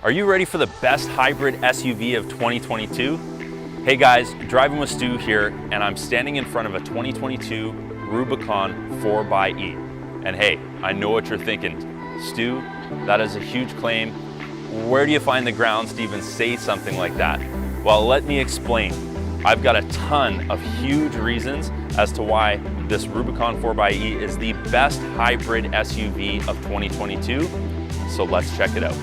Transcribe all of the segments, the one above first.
Are you ready for the best hybrid SUV of 2022? Hey guys, Driving with Stu here, and I'm standing in front of a 2022 Rubicon 4XE. And hey, I know what you're thinking. Stu, that is a huge claim. Where do you find the grounds to even say something like that? Well, let me explain. I've got a ton of huge reasons as to why this Rubicon 4XE is the best hybrid SUV of 2022. So let's check it out.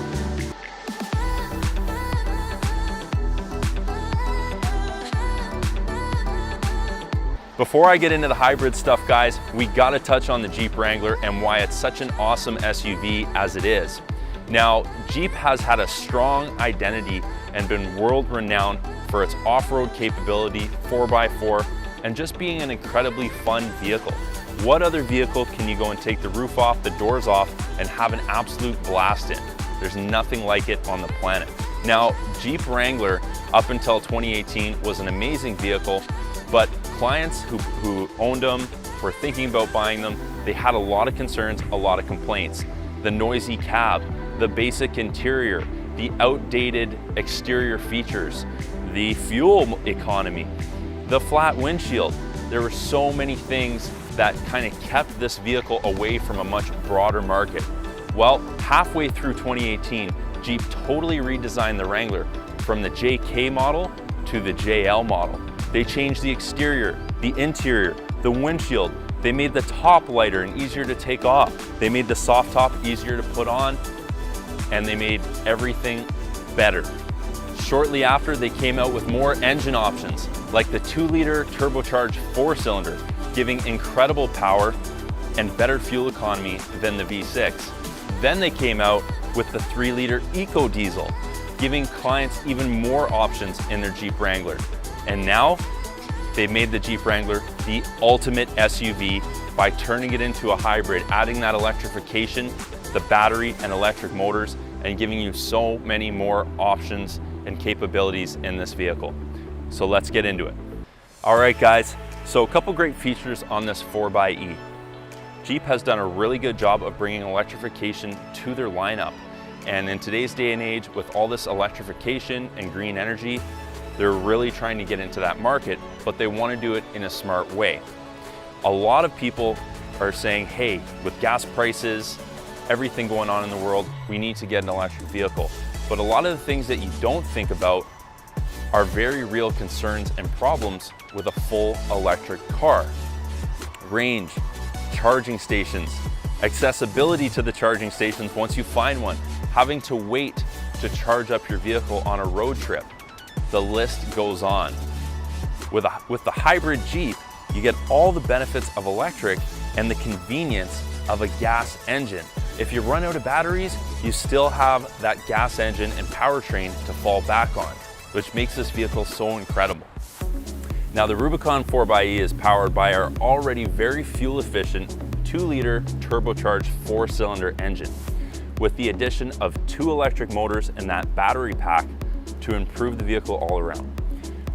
Before I get into the hybrid stuff, guys, we gotta touch on the Jeep Wrangler and why it's such an awesome SUV as it is. Now, Jeep has had a strong identity and been world-renowned for its off-road capability, 4x4, and just being an incredibly fun vehicle. What other vehicle can you go and take the roof off, the doors off, and have an absolute blast in? There's nothing like it on the planet. Now, Jeep Wrangler, up until 2018, was an amazing vehicle, but clients who owned them, were thinking about buying them, they had a lot of concerns, a lot of complaints. The noisy cab, the basic interior, the outdated exterior features, the fuel economy, the flat windshield. There were so many things that kind of kept this vehicle away from a much broader market. Well, halfway through 2018, Jeep totally redesigned the Wrangler from the JK model to the JL model. They changed the exterior, the interior, the windshield. They made the top lighter and easier to take off. They made the soft top easier to put on, and they made everything better. Shortly after, they came out with more engine options, like the 2-liter turbocharged 4-cylinder, giving incredible power and better fuel economy than the V6. Then they came out with the 3-liter Eco Diesel, giving clients even more options in their Jeep Wrangler. And now, they've made the Jeep Wrangler the ultimate SUV by turning it into a hybrid, adding that electrification, the battery and electric motors, and giving you so many more options and capabilities in this vehicle. So let's get into it. All right, guys, so a couple great features on this 4XE. Jeep has done a really good job of bringing electrification to their lineup. And in today's day and age, with all this electrification and green energy, they're really trying to get into that market, but they want to do it in a smart way. A lot of people are saying, hey, with gas prices, everything going on in the world, we need to get an electric vehicle. But a lot of the things that you don't think about are very real concerns and problems with a full electric car. Range, charging stations, accessibility to the charging stations once you find one, having to wait to charge up your vehicle on a road trip. The list goes on. With the hybrid Jeep, you get all the benefits of electric and the convenience of a gas engine. If you run out of batteries, you still have that gas engine and powertrain to fall back on, which makes this vehicle so incredible. Now, the Rubicon 4XE is powered by our already very fuel efficient 2-liter turbocharged 4-cylinder engine, with the addition of 2 electric motors and that battery pack to improve the vehicle all around.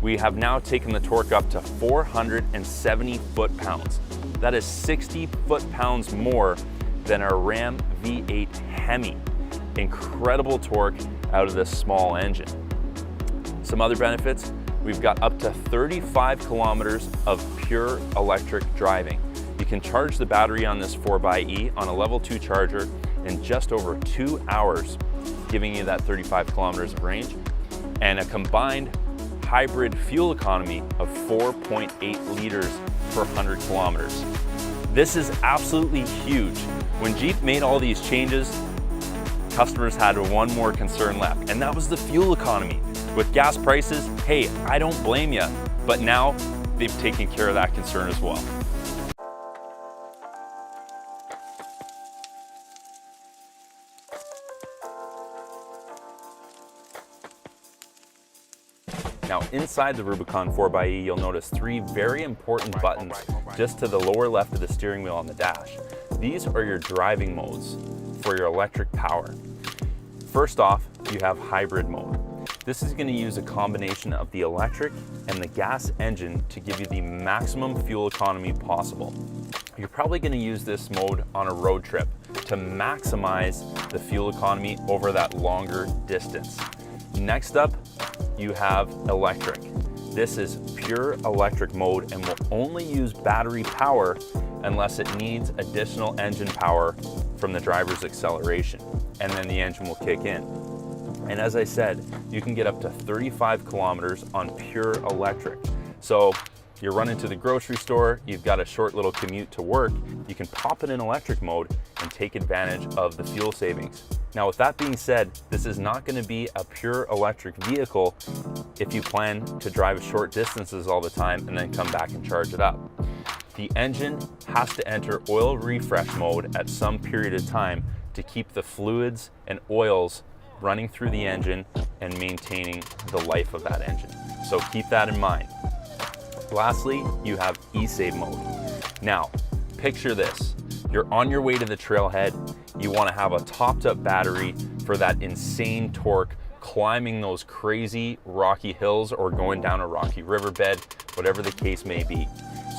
We have now taken the torque up to 470 foot-pounds. That is 60 foot-pounds more than our Ram V8 Hemi. Incredible torque out of this small engine. Some other benefits, we've got up to 35 kilometers of pure electric driving. You can charge the battery on this 4XE on a level 2 charger in just over 2 hours, giving you that 35 kilometers of range, and a combined hybrid fuel economy of 4.8 liters per 100 kilometers. This is absolutely huge. When Jeep made all these changes, customers had one more concern left, and that was the fuel economy. With gas prices, hey, I don't blame you, but now they've taken care of that concern as well. Now, inside the Rubicon 4XE, you'll notice 3 very important buttons just to the lower left of the steering wheel on the dash. These are your driving modes for your electric power. First off, you have hybrid mode. This is going to use a combination of the electric and the gas engine to give you the maximum fuel economy possible. You're probably going to use this mode on a road trip, to maximize the fuel economy over that longer distance. Next up, you have electric. This is pure electric mode and will only use battery power unless it needs additional engine power from the driver's acceleration, and then the engine will kick in. And as I said, you can get up to 35 kilometers on pure electric. So you're running to the grocery store, you've got a short little commute to work, you can pop it in electric mode and take advantage of the fuel savings. Now, with that being said, this is not going to be a pure electric vehicle if you plan to drive short distances all the time and then come back and charge it up. The engine has to enter oil refresh mode at some period of time to keep the fluids and oils running through the engine and maintaining the life of that engine. So keep that in mind. Lastly, you have e-save mode. Now, picture this. You're on your way to the trailhead. You want to have a topped up battery for that insane torque, climbing those crazy rocky hills or going down a rocky riverbed, whatever the case may be.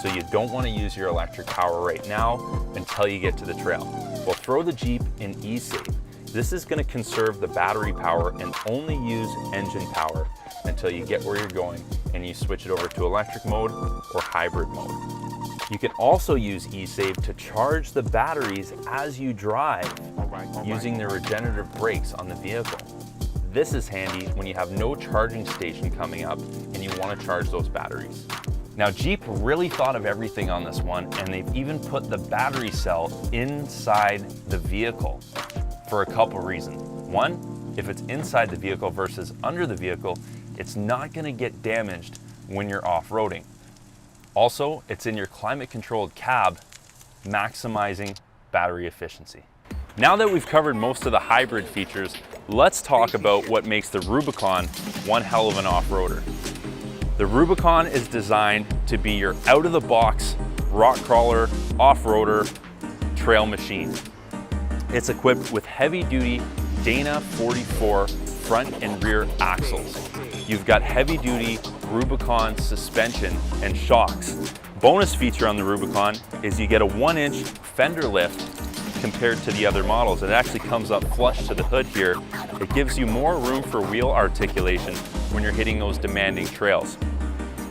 So you don't want to use your electric power right now until you get to the trail. Well, throw the Jeep in e-save. This is going to conserve the battery power and only use engine power until you get where you're going and you switch it over to electric mode or hybrid mode. You can also use e-save to charge the batteries as you drive using the regenerative brakes on the vehicle. This is handy when you have no charging station coming up and you want to charge those batteries. Now, Jeep really thought of everything on this one, and they've even put the battery cell inside the vehicle for a couple reasons. One, if it's inside the vehicle versus under the vehicle, it's not going to get damaged when you're off-roading. Also, it's in your climate-controlled cab, maximizing battery efficiency. Now that we've covered most of the hybrid features, let's talk about what makes the Rubicon one hell of an off-roader. The Rubicon is designed to be your out-of-the-box rock crawler, off-roader, trail machine. It's equipped with heavy-duty Dana 44 front and rear axles. You've got heavy-duty Rubicon suspension and shocks. Bonus feature on the Rubicon is you get a 1-inch fender lift compared to the other models. It actually comes up flush to the hood here. It gives you more room for wheel articulation when you're hitting those demanding trails.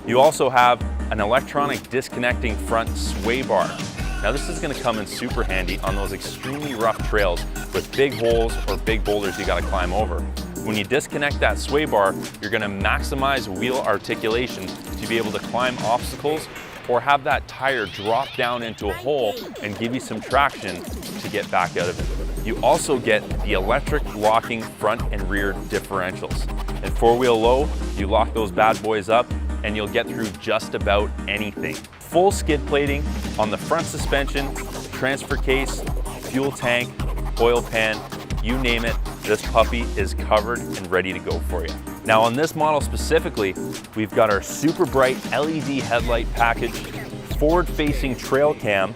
You also have an electronic disconnecting front sway bar. Now, this is going to come in super handy on those extremely rough trails with big holes or big boulders you got to climb over. When you disconnect that sway bar, you're going to maximize wheel articulation to be able to climb obstacles or have that tire drop down into a hole and give you some traction to get back out of it. You also get the electric locking front and rear differentials. In four-wheel low, you lock those bad boys up and you'll get through just about anything. Full skid plating on the front suspension, transfer case, fuel tank, oil pan, you name it, this puppy is covered and ready to go for you. Now, on this model specifically, we've got our super bright LED headlight package, forward-facing trail cam,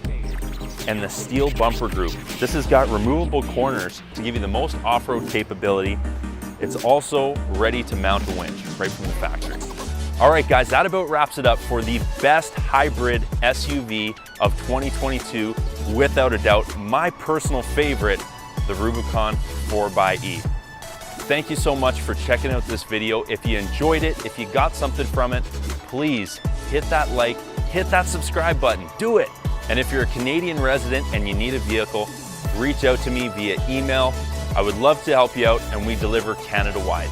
and the steel bumper group. This has got removable corners to give you the most off-road capability. It's also ready to mount a winch right from the factory. All right, guys, that about wraps it up for the best hybrid SUV of 2022, without a doubt. My personal favorite, the Rubicon 4XE. Thank you so much for checking out this video. If you enjoyed it, if you got something from it, please hit that like, hit that subscribe button, do it. And if you're a Canadian resident and you need a vehicle, reach out to me via email. I would love to help you out, and we deliver Canada-wide.